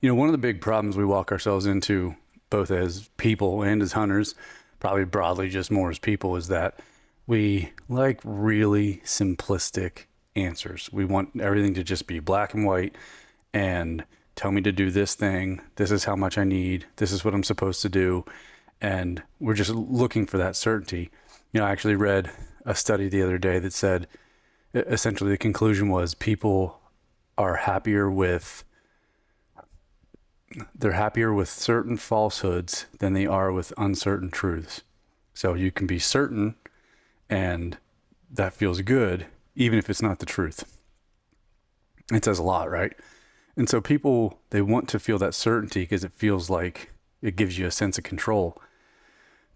One of the big problems we walk ourselves into, both as people and as hunters, probably broadly just more as people, is that we like really simplistic answers. We want everything to just be black and white and tell me to do this thing. This is how much I need. This is what I'm supposed to do. And we're just looking for that certainty. I actually read a study the other day that said essentially the conclusion was people are happier with they're happier with certain falsehoods than they are with uncertain truths. So you can be certain, and that feels good, even if it's not the truth. It says a lot, right? And so people, they want to feel that certainty because it feels like it gives you a sense of control.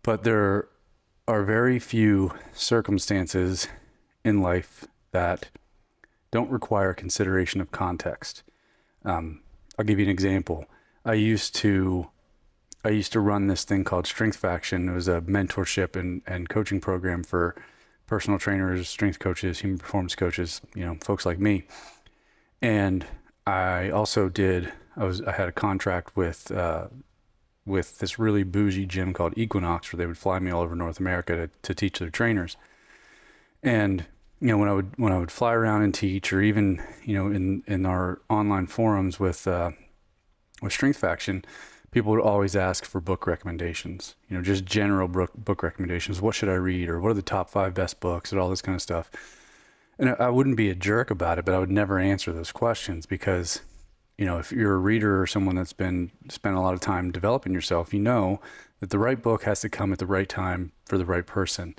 But there are very few circumstances in life that don't require consideration of context. I'll give you an example. I used to run this thing called Strength Faction. It was a mentorship and coaching program for personal trainers, strength coaches, human performance coaches, folks like me. And I also I had a contract with this really bougie gym called Equinox, where they would fly me all over North America to teach their trainers. And when I would fly around and teach, or even in our online forums with Strength Faction, people would always ask for book recommendations, just general book recommendations. What should I read? Or what are the top 5 best books, and all this kind of stuff. And I wouldn't be a jerk about it, but I would never answer those questions because, if you're a reader or someone that's spent a lot of time developing yourself, you know that the right book has to come at the right time for the right person.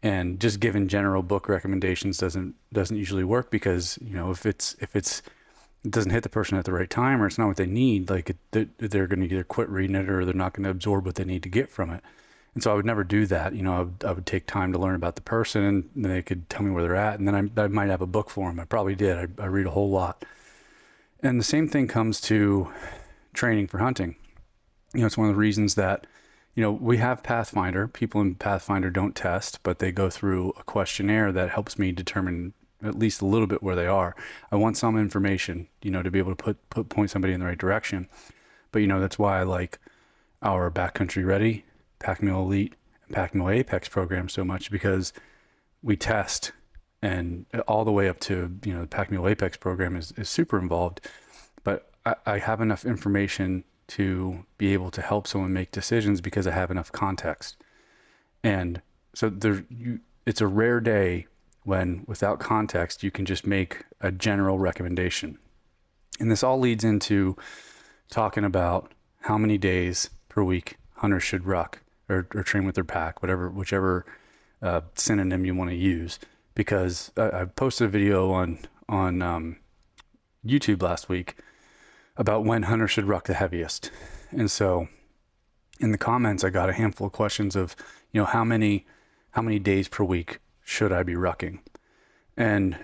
And just giving general book recommendations doesn't usually work because, if it doesn't hit the person at the right time, or it's not what they need, like they're going to either quit reading it or they're not going to absorb what they need to get from it. And so I would never do that. I would take time to learn about the person, and then they could tell me where they're at. And then I might have a book for them. I probably did. I read a whole lot. And the same thing comes to training for hunting. It's one of the reasons that, we have Pathfinder. People in Pathfinder don't test, but they go through a questionnaire that helps me determine at least a little bit where they are. I want some information, to be able to point somebody in the right direction. But, that's why I like our Backcountry Ready, Pack Mule Elite, and Pack Mule Apex program so much, because we test, and all the way up to, the Pack Mule Apex program is super involved. But I have enough information to be able to help someone make decisions because I have enough context. And so it's a rare day when, without context, you can just make a general recommendation. And this all leads into talking about how many days per week hunters should ruck or train with their pack, whichever synonym you want to use. Because I posted a video on YouTube last week about when hunters should ruck the heaviest. And so in the comments, I got a handful of questions of, how many days per week should I be rucking? And,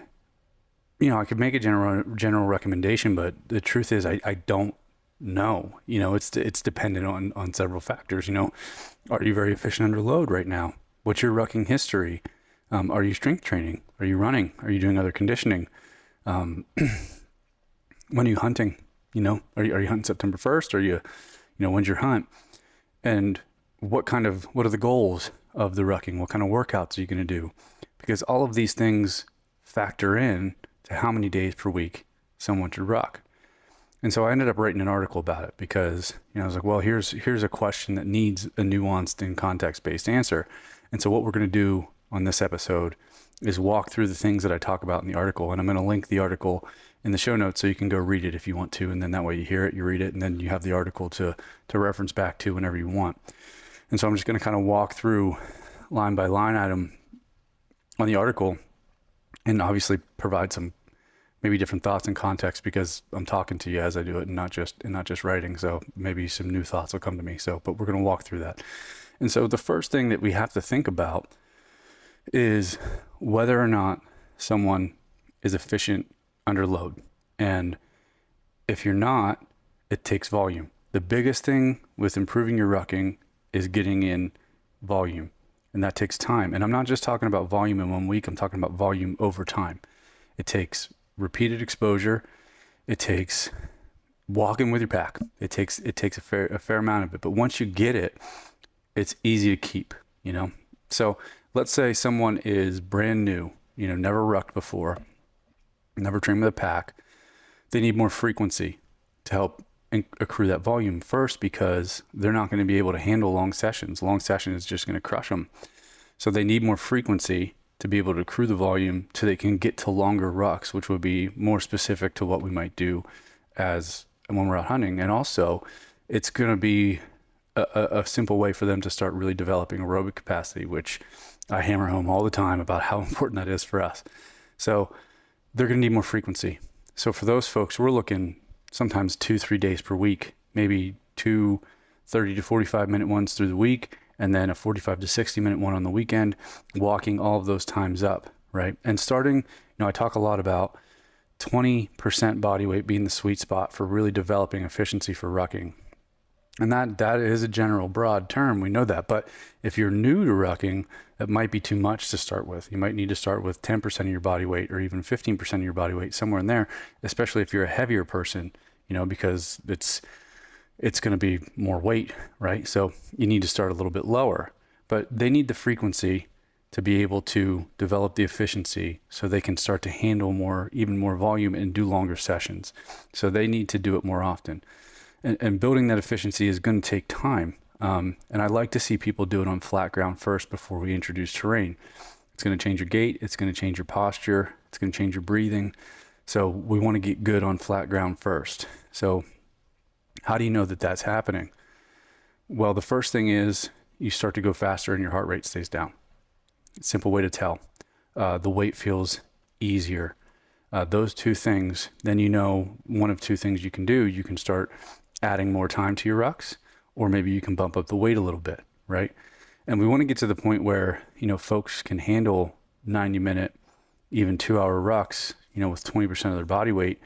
I could make a general recommendation, but the truth is I don't know. It's dependent on several factors. Are you very efficient under load right now? What's your rucking history? Are you strength training? Are you running? Are you doing other conditioning? When are you hunting? Are you hunting September 1st? Or when's your hunt? And what are the goals of the rucking? What kind of workouts are you going to do? Because all of these things factor in to how many days per week someone should ruck. And so I ended up writing an article about it because, I was like, well, here's a question that needs a nuanced and context-based answer. And so what we're going to do on this episode is walk through the things that I talk about in the article. And I'm going to link the article in the show notes so you can go read it if you want to. And then that way you hear it, you read it, and then you have the article to reference back to whenever you want. And so I'm just going to kind of walk through line by line item on the article, and obviously provide some maybe different thoughts and context because I'm talking to you as I do it and not just writing. So maybe some new thoughts will come to me. But we're going to walk through that. And so the first thing that we have to think about is whether or not someone is efficient under load. And if you're not, it takes volume. The biggest thing with improving your rucking is getting in volume, and that takes time. And I'm not just talking about volume in 1 week, I'm talking about volume over time. It takes repeated exposure. It takes walking with your pack. It takes a fair amount of it, but once you get it, it's easy to keep, you know? So let's say someone is brand new, you know, never rucked before, never trained with a pack. They need more frequency to help accrue that volume first, because they're not going to be able to handle long sessions. Long session is just going to crush them. So they need more frequency to be able to accrue the volume so they can get to longer rucks, which would be more specific to what we might do as when we're out hunting. And also it's going to be a simple way for them to start really developing aerobic capacity, which I hammer home all the time about how important that is for us. So they're going to need more frequency. So for those folks, we're looking sometimes 2-3 days per week, maybe 2 30 to 45 minute ones through the week, and then a 45 to 60 minute one on the weekend, walking all of those times up, right? And starting, you know, I talk a lot about 20% body weight being the sweet spot for really developing efficiency for rucking. And that is a general broad term. We know that. But if you're new to rucking, that might be too much to start with. You might need to start with 10% of your body weight, or even 15% of your body weight, somewhere in there, especially if you're a heavier person, you know, because it's going to be more weight, right? So you need to start a little bit lower. But they need the frequency to be able to develop the efficiency so they can start to handle even more volume and do longer sessions. So they need to do it more often. And building that efficiency is going to take time. And I like to see people do it on flat ground first before we introduce terrain. It's going to change your gait. It's going to change your posture. It's going to change your breathing. So we want to get good on flat ground first. So how do you know that that's happening? Well, the first thing is you start to go faster and your heart rate stays down. Simple way to tell. The weight feels easier. Those two things, then you know one of two things you can do. You can start adding more time to your rucks, or maybe you can bump up the weight a little bit, right? And we want to get to the point where, you know, folks can handle 90-minute, even 2-hour rucks, you know, with 20% of their body weight,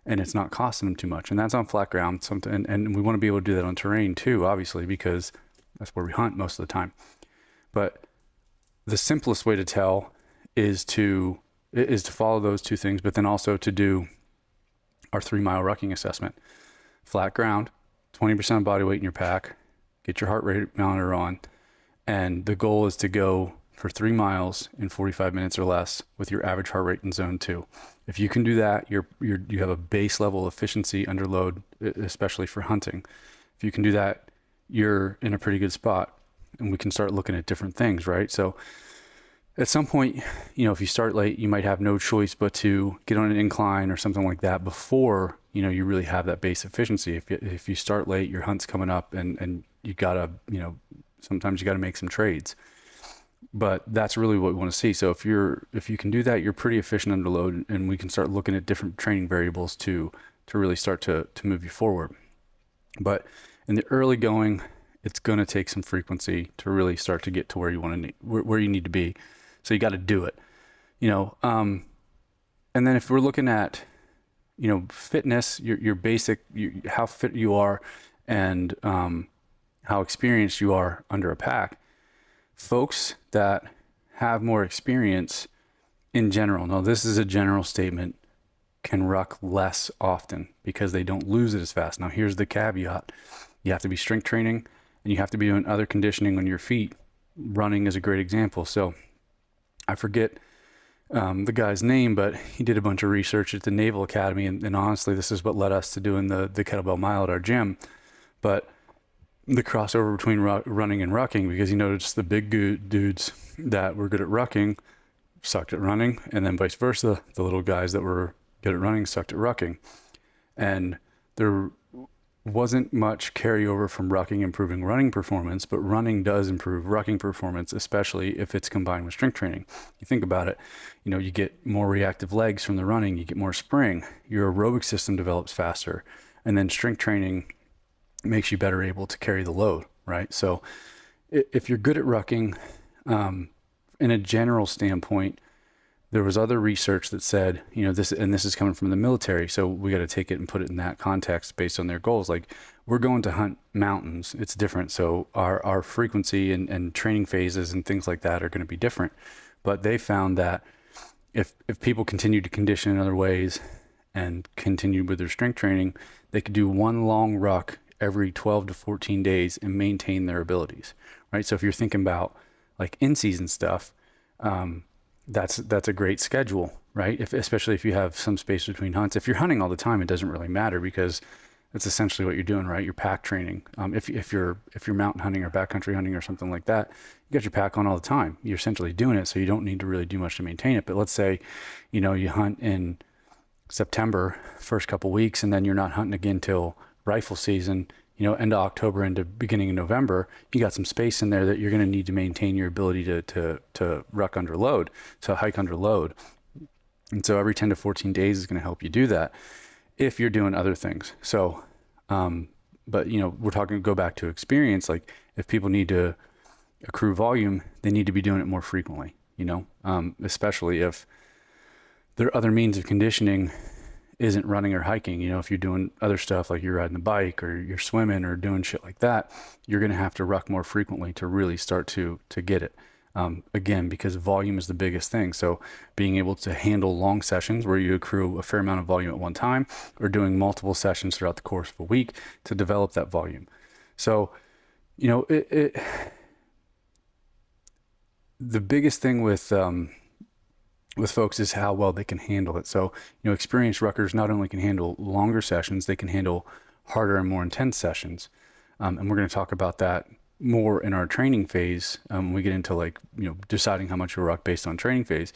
and it's not costing them too much. And that's on flat ground. And we want to be able to do that on terrain too, obviously, because that's where we hunt most of the time. But the simplest way to tell is to follow those two things, but then also to do our 3-mile rucking assessment. Flat ground, 20% of body weight in your pack, get your heart rate monitor on, and the goal is to go for 3 miles in 45 minutes or less with your average heart rate in zone 2. If you can do that, you have a base level efficiency under load, especially for hunting. If you can do that, you're in a pretty good spot, and we can start looking at different things, right? So at some point, you know, if you start late, you might have no choice but to get on an incline or something like that before, you know, you really have that base efficiency. If you start late, your hunt's coming up, and you gotta, you know, sometimes you gotta make some trades. But that's really what we want to see. So if you can do that, you're pretty efficient under load, and we can start looking at different training variables to really start to move you forward. But in the early going, it's going to take some frequency to really start to get to where you need to be. So you got to do it, you know. And then if we're looking at, you know, fitness, your basic, how fit you are, and how experienced you are under a pack. Folks that have more experience in general, now this is a general statement, can ruck less often because they don't lose it as fast. Now here's the caveat. You have to be strength training, and you have to be doing other conditioning on your feet. Running is a great example. So I forget the guy's name, but he did a bunch of research at the Naval Academy, and honestly, this is what led us to doing the kettlebell mile at our gym. But the crossover between running and rucking, because he noticed the big dudes that were good at rucking sucked at running, and then vice versa, the little guys that were good at running sucked at rucking. And there wasn't much carryover from rucking improving running performance, but running does improve rucking performance, especially if it's combined with strength training. You think about it, you know, you get more reactive legs from the running, you get more spring, your aerobic system develops faster, and then strength training makes you better able to carry the load, right? So if you're good at rucking, in a general standpoint, there was other research that said, you know, this is coming from the military, so we got to take it and put it in that context based on their goals. Like, we're going to hunt mountains, it's different. So our frequency and training phases and things like that are going to be different. But they found that if people continue to condition in other ways and continue with their strength training, they could do one long ruck every 12 to 14 days and maintain their abilities, right? So if you're thinking about like in-season stuff, that's a great schedule, right? Especially if you have some space between hunts. If you're hunting all the time, it doesn't really matter because that's essentially what you're doing, right? You're pack training. If you're mountain hunting or backcountry hunting or something like that, you got your pack on all the time. You're essentially doing it, so you don't need to really do much to maintain it. But let's say, you hunt in September, first couple weeks, and then you're not hunting again till rifle season, end of October into beginning of November. You got some space in there that you're going to need to maintain your ability to ruck under load, to hike under load. And so every 10 to 14 days is going to help you do that if you're doing other things. So, but we're talking, go back to experience. Like if people need to accrue volume, they need to be doing it more frequently, especially if their other means of conditioning isn't running or hiking. If you're doing other stuff like you're riding the bike or you're swimming or doing shit like that, you're going to have to ruck more frequently to really start to get it. Again, because volume is the biggest thing. So being able to handle long sessions where you accrue a fair amount of volume at one time, or doing multiple sessions throughout the course of a week to develop that volume. So, the biggest thing with folks is how well they can handle it. So, experienced ruckers not only can handle longer sessions, they can handle harder and more intense sessions. And we're going to talk about that more in our training phase. When we get into deciding how much you'll ruck based on training phase.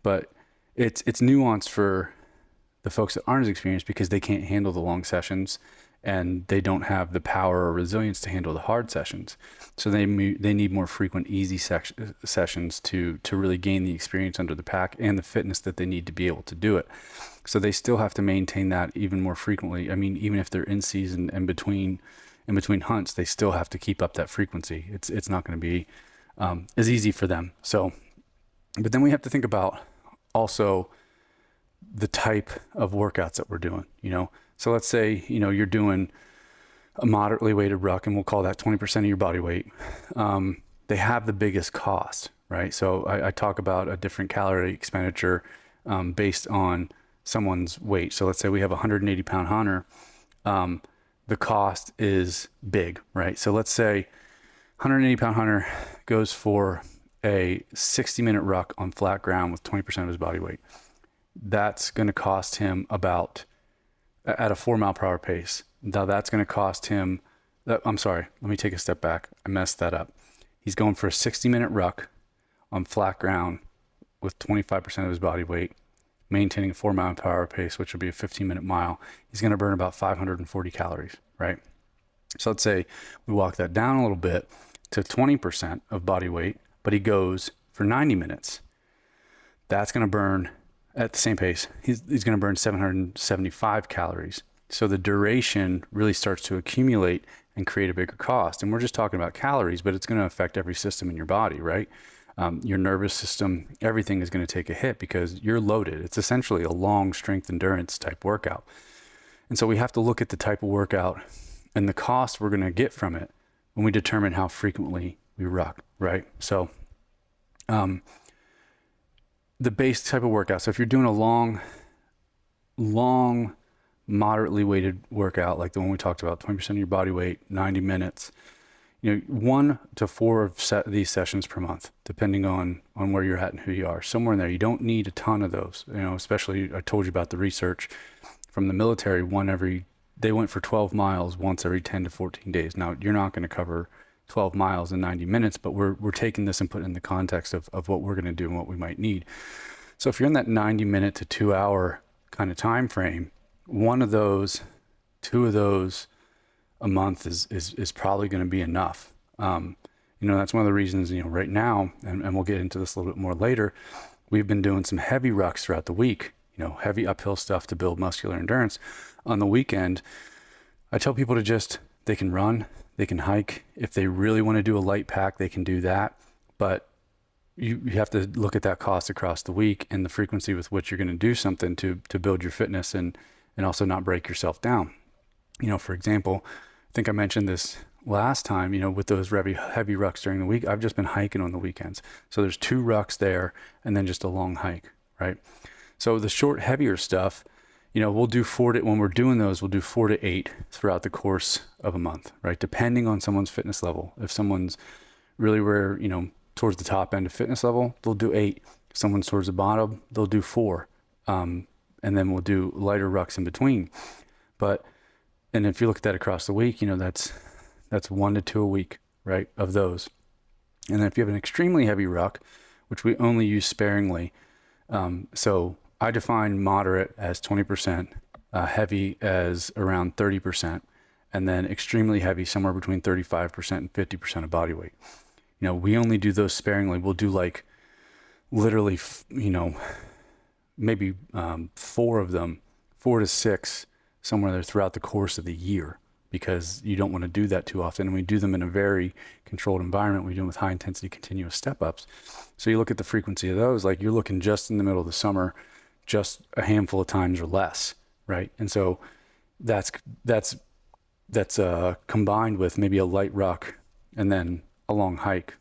But it's nuanced for the folks that aren't as experienced because they can't handle the long sessions and they don't have the power or resilience to handle the hard sessions. So they need more frequent, easy sessions to really gain the experience under the pack and the fitness that they need to be able to do it. So they still have to maintain that even more frequently. I mean, even if they're in season and between hunts, they still have to keep up that frequency. It's not going to be as easy for them. So, but then we have to think about also the type of workouts that we're doing, So let's say, you're doing a moderately weighted ruck, and we'll call that 20% of your body weight. They have the biggest cost, right? So I talk about a different calorie expenditure based on someone's weight. So let's say we have a 180 pound hunter. The cost is big, right? So let's say 180 pound hunter goes for a 60-minute ruck on flat ground with 20% of his body weight. That's going to cost him about, at a 4 mile per hour pace. Now that's going to cost him, I'm sorry, let me take a step back. I messed that up. He's going for a 60-minute ruck on flat ground with 25% of his body weight, maintaining a 4 mile per hour pace, which would be a 15-minute mile. He's going to burn about 540 calories, right? So let's say we walk that down a little bit to 20% of body weight, but he goes for 90 minutes. That's going to burn at the same pace. He's going to burn 775 calories. So the duration really starts to accumulate and create a bigger cost. And we're just talking about calories, but it's going to affect every system in your body, right? Your nervous system, everything is going to take a hit because you're loaded. It's essentially a long strength endurance type workout. And so we have to look at the type of workout and the cost we're going to get from it when we determine how frequently we ruck, right? So the base type of workout. So if you're doing a long, moderately weighted workout, like the one we talked about, 20% of your body weight, 90 minutes, 1 to 4 of these sessions per month, depending on where you're at and who you are. Somewhere in there, you don't need a ton of those, especially I told you about the research from the military. They went for 12 miles once every 10 to 14 days. Now, you're not going to cover 12 miles in 90 minutes, but we're taking this and putting it in the context of what we're going to do and what we might need. So if you're in that 90 minute to 2 hour kind of time frame, 1 of those, 2 of those a month is probably going to be enough. That's one of the reasons, right now, and we'll get into this a little bit more later, we've been doing some heavy rucks throughout the week, heavy uphill stuff to build muscular endurance. On the weekend, I tell people they can run, they can hike. If they really want to do a light pack, they can do that. But you have to look at that cost across the week and the frequency with which you're going to do something to build your fitness and also not break yourself down. For example, I think I mentioned this last time, with those heavy rucks during the week, I've just been hiking on the weekends. So there's 2 rucks there and then just a long hike, right? So the short, heavier stuff, we'll do when we're doing those, we'll do 4 to 8 throughout the course of a month, right? Depending on someone's fitness level. If someone's really rare, towards the top end of fitness level, they'll do 8. If someone's towards the bottom, they'll do 4. And then we'll do lighter rucks in between. And if you look at that across the week, that's 1 to 2 a week, right? Of those. And then if you have an extremely heavy ruck, which we only use sparingly, so I define moderate as 20%, heavy as around 30%, and then extremely heavy somewhere between 35% and 50% of body weight. We only do those sparingly. We'll do like literally, maybe 4 of them, 4 to 6, somewhere there throughout the course of the year, because you don't want to do that too often. And we do them in a very controlled environment. We do them with high intensity continuous step ups. So you look at the frequency of those, like you're looking just in the middle of the summer, just a handful of times or less, right? And so that's combined with maybe a light ruck and then a long hike,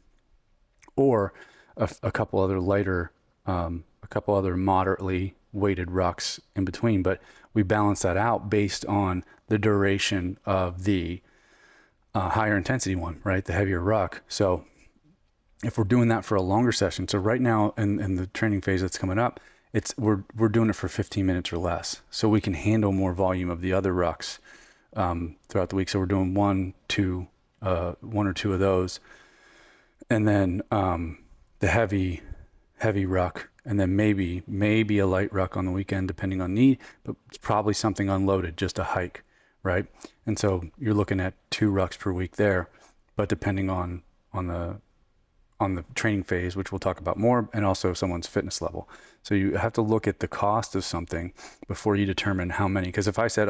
or a couple other lighter, a couple other moderately weighted rucks in between. But we balance that out based on the duration of the higher intensity one, right? The heavier ruck. So if we're doing that for a longer session, so right now in the training phase that's coming up, we're doing it for 15 minutes or less, so we can handle more volume of the other rucks throughout the week. So we're doing 1 or 2 of those, and then the heavy ruck, and then maybe a light ruck on the weekend depending on need, but it's probably something unloaded, just a hike, right? And so you're looking at 2 rucks per week there, but depending on the training phase, which we'll talk about more, and also someone's fitness level. So you have to look at the cost of something before you determine how many. Because if I said,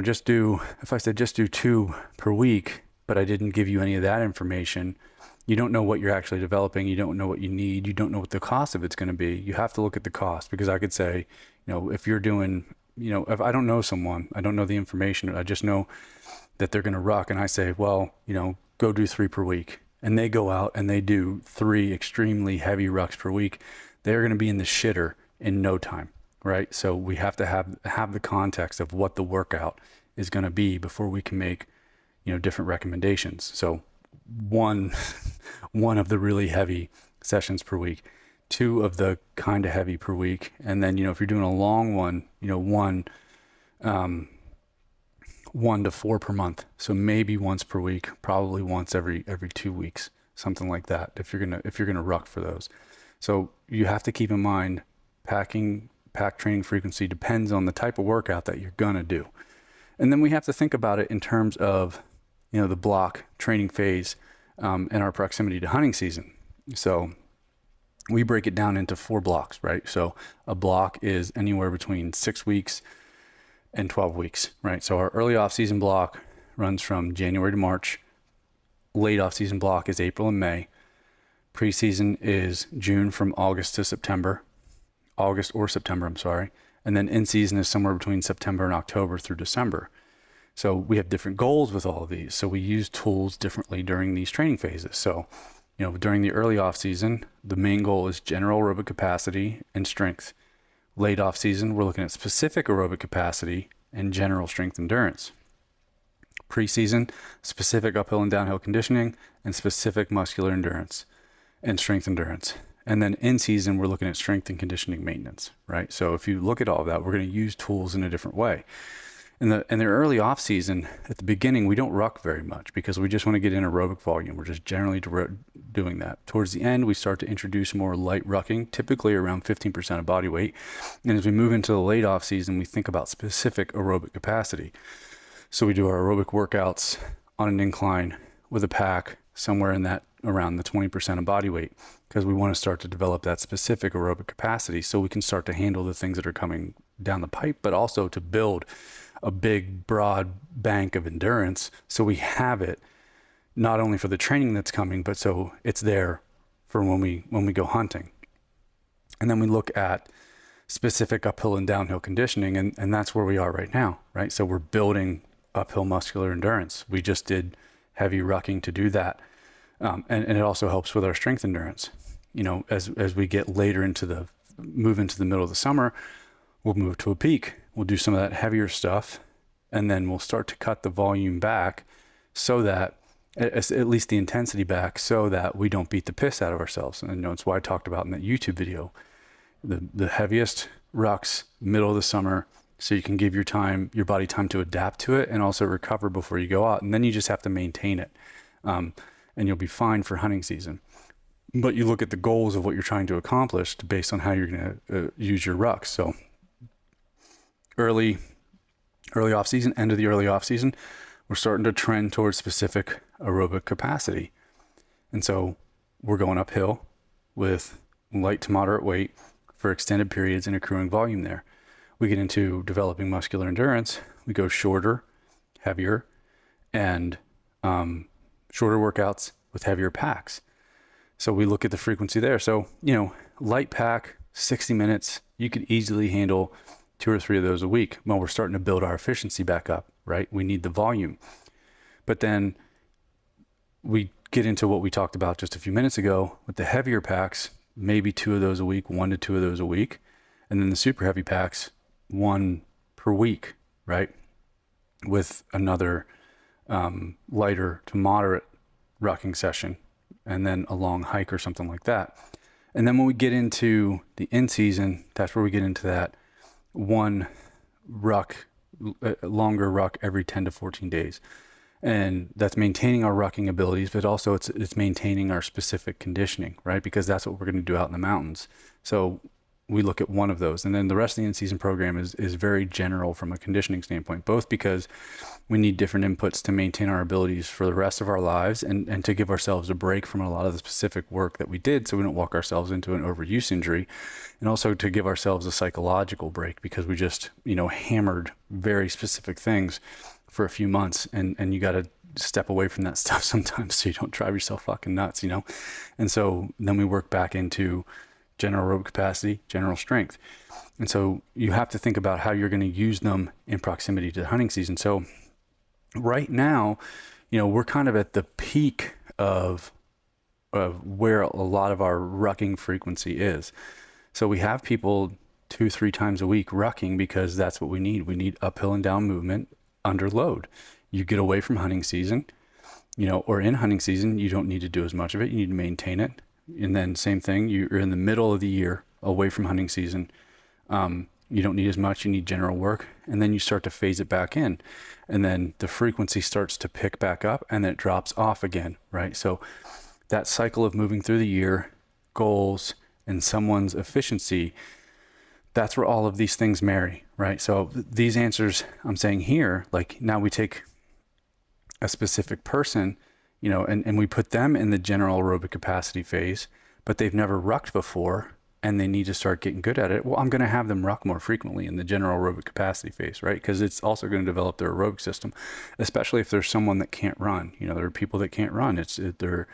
just do 2 per week, but I didn't give you any of that information, you don't know what you're actually developing. You don't know what you need. You don't know what the cost of it's going to be. You have to look at the cost, because I could say, if you're doing, if I don't know someone, I don't know the information, I just know that they're going to ruck, and I say, well, go do 3 per week. And they go out and they do 3 extremely heavy rucks per week, they're going to be in the shitter in no time, right? So we have to have the context of what the workout is going to be before we can make, different recommendations. So one of the really heavy sessions per week, 2 of the kind of heavy per week, and then if you're doing a long one, 1 to 4 per month. So maybe once per week, probably once every 2 weeks, something like that, if you're gonna ruck for those. So you have to keep in mind, pack training frequency depends on the type of workout that you're gonna do. And then we have to think about it in terms of the block training phase and our proximity to hunting season. So we break it down into 4 blocks, right? So a block is anywhere between 6 weeks and 12 weeks, right? So our early off-season block runs from January to March. Late off-season block is April and May. Preseason is June from August or September. And then in-season is somewhere between September and October through December. So we have different goals with all of these. So we use tools differently during these training phases. So, during the early off-season, the main goal is general aerobic capacity and strength. Late off season, we're looking at specific aerobic capacity and general strength endurance. Preseason, specific uphill and downhill conditioning and specific muscular endurance and strength endurance. And then in season, we're looking at strength and conditioning maintenance, right? So if you look at all of that, we're going to use tools in a different way. In the early off season, at the beginning, we don't ruck very much because we just want to get in aerobic volume. We're just generally doing that. Towards the end, we start to introduce more light rucking, typically around 15% of body weight. And as we move into the late off season, we think about specific aerobic capacity. So we do our aerobic workouts on an incline with a pack somewhere in that around the 20% of body weight, because we want to start to develop that specific aerobic capacity so we can start to handle the things that are coming down the pipe, but also to build a big, broad bank of endurance. So we have it not only for the training that's coming, but so it's there for when we go hunting. And then we look at specific uphill and downhill conditioning, and that's where we are right now, right? So we're building uphill muscular endurance. We just did heavy rucking to do that. And it also helps with our strength endurance. As we get later move into the middle of the summer, we'll move to a peak. We'll do some of that heavier stuff, and then we'll start to cut the volume back so that, at least the intensity back, so that we don't beat the piss out of ourselves. And it's why I talked about in that YouTube video, the heaviest rucks, middle of the summer, so you can give your body time to adapt to it and also recover before you go out. And then you just have to maintain it. And you'll be fine for hunting season. But you look at the goals of what you're trying to accomplish based on how you're going to use your rucks. So early off season, end of the early off season, we're starting to trend towards specific aerobic capacity. And so we're going uphill with light to moderate weight for extended periods and accruing volume there. We get into developing muscular endurance. We go shorter, heavier, and shorter workouts with heavier packs. So we look at the frequency there. So, light pack, 60 minutes, you could easily handle 2 or 3 of those a week. Well, we're starting to build our efficiency back up, right? We need the volume. But then we get into what we talked about just a few minutes ago with the heavier packs, maybe 2 of those a week, 1 to 2 of those a week. And then the super heavy packs, 1 per week, right? With another lighter to moderate rucking session, and then a long hike or something like that. And then when we get into the in season, that's where we get into that 1 ruck, longer ruck every 10 to 14 days. And that's maintaining our rucking abilities, but also it's maintaining our specific conditioning, right? Because that's what we're going to do out in the mountains. So we look at 1 of those. And then the rest of the in-season program is very general from a conditioning standpoint, both because we need different inputs to maintain our abilities for the rest of our lives and to give ourselves a break from a lot of the specific work that we did so we don't walk ourselves into an overuse injury, and also to give ourselves a psychological break because we just, hammered very specific things for a few months, and you got to step away from that stuff sometimes so you don't drive yourself fucking nuts, And so then we work back into general aerobic capacity, general strength. And so you have to think about how you're going to use them in proximity to the hunting season. So right now, we're kind of at the peak of where a lot of our rucking frequency is. So we have people 2-3 times a week rucking because that's what we need. We need uphill and down movement under load. You get away from hunting season, or in hunting season, you don't need to do as much of it. You need to maintain it. And then same thing, you're in the middle of the year away from hunting season. You don't need as much, you need general work. And then you start to phase it back in. And then the frequency starts to pick back up and then it drops off again, right? So that cycle of moving through the year, goals, and someone's efficiency, that's where all of these things marry, right? So these answers I'm saying here, like now we take a specific person, and we put them in the general aerobic capacity phase, but they've never rucked before and they need to start getting good at it. Well, I'm going to have them ruck more frequently in the general aerobic capacity phase, right? Because it's also going to develop their aerobic system, especially if there's someone that can't run. There are people that can't run. They're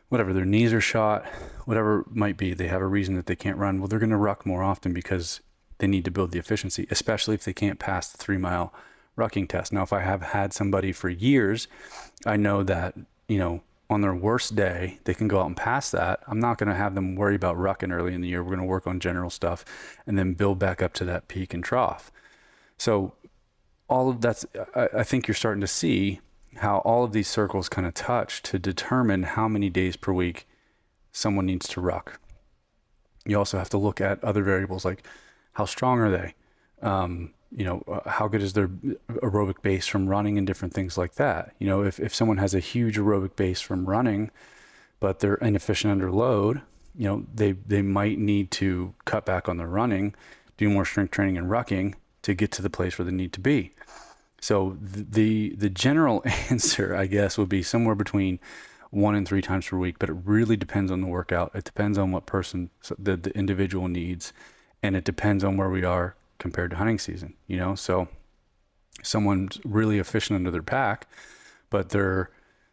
whatever, their knees are shot, whatever it might be, they have a reason that they can't run. Well, they're going to ruck more often because they need to build the efficiency, especially if they can't pass the 3-mile rucking test. Now, if I have had somebody for years, I know that, on their worst day, they can go out and pass that. I'm not going to have them worry about rucking early in the year. We're going to work on general stuff and then build back up to that peak and trough. So all of that's, I think you're starting to see how all of these circles kind of touch to determine how many days per week someone needs to ruck. You also have to look at other variables like how strong are they? How good is their aerobic base from running and different things like that. If someone has a huge aerobic base from running, but they're inefficient under load, they might need to cut back on their running, do more strength training and rucking to get to the place where they need to be. So the general answer, I guess, would be somewhere between 1 and 3 times per week, but it really depends on the workout. It depends on what person the individual needs, and it depends on where we are compared to hunting season, so someone's really efficient under their pack, but they're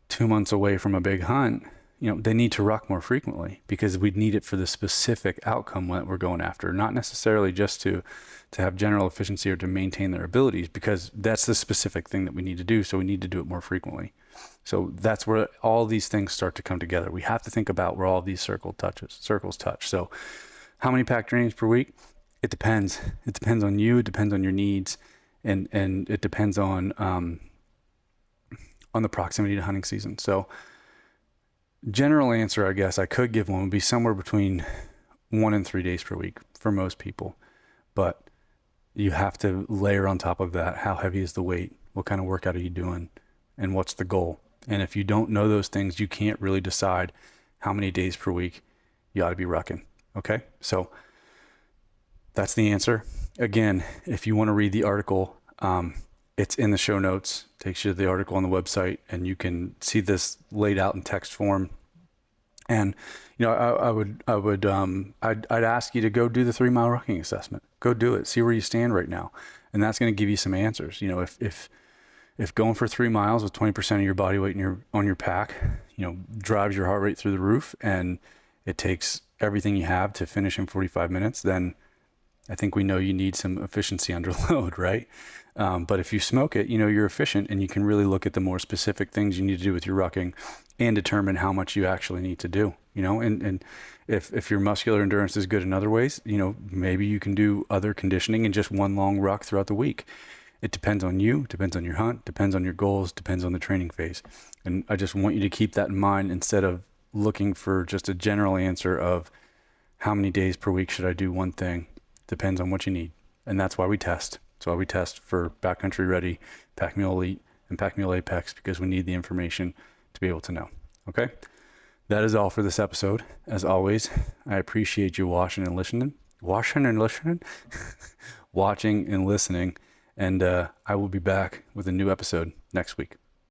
2 months away from a big hunt, they need to ruck more frequently because we need it for the specific outcome that we're going after, not necessarily just to have general efficiency or to maintain their abilities, because that's the specific thing that we need to do. So we need to do it more frequently. So that's where all these things start to come together. We have to think about where all these circles touch. So how many pack trainings per week? It depends. It depends on you. It depends on your needs, and it depends on the proximity to hunting season. So, general answer, I guess I could give one would be somewhere between 1 and 3 days per week for most people, but you have to layer on top of that, how heavy is the weight? What kind of workout are you doing? And what's the goal? And if you don't know those things, you can't really decide how many days per week you ought to be rucking. Okay. So that's the answer. Again, if you want to read the article, it's in the show notes, takes you to the article on the website, and you can see this laid out in text form. And, you know, I'd ask you to go do the 3 mile rucking assessment. Go do it. See where you stand right now. And that's going to give you some answers. You know, if going for 3 miles with 20% of your body weight on your pack, you know, drives your heart rate through the roof, and it takes everything you have to finish in 45 minutes, then I think we know you need some efficiency under load, right? But if you smoke it, you know, you're efficient, and you can really look at the more specific things you need to do with your rucking and determine how much you actually need to do, you know, and if your muscular endurance is good in other ways, you know, maybe you can do other conditioning in just one long ruck throughout the week. It depends on you, depends on your hunt, depends on your goals, depends on the training phase. And I just want you to keep that in mind instead of looking for just a general answer of how many days per week should I do one thing. Depends on what you need. And that's why we test. That's why we test for Backcountry Ready, Pack Mule Elite, and Pack Mule Apex, because we need the information to be able to know. Okay? That is all for this episode. As always, I appreciate you watching and listening. Watching and listening? Watching and listening. And I will be back with a new episode next week.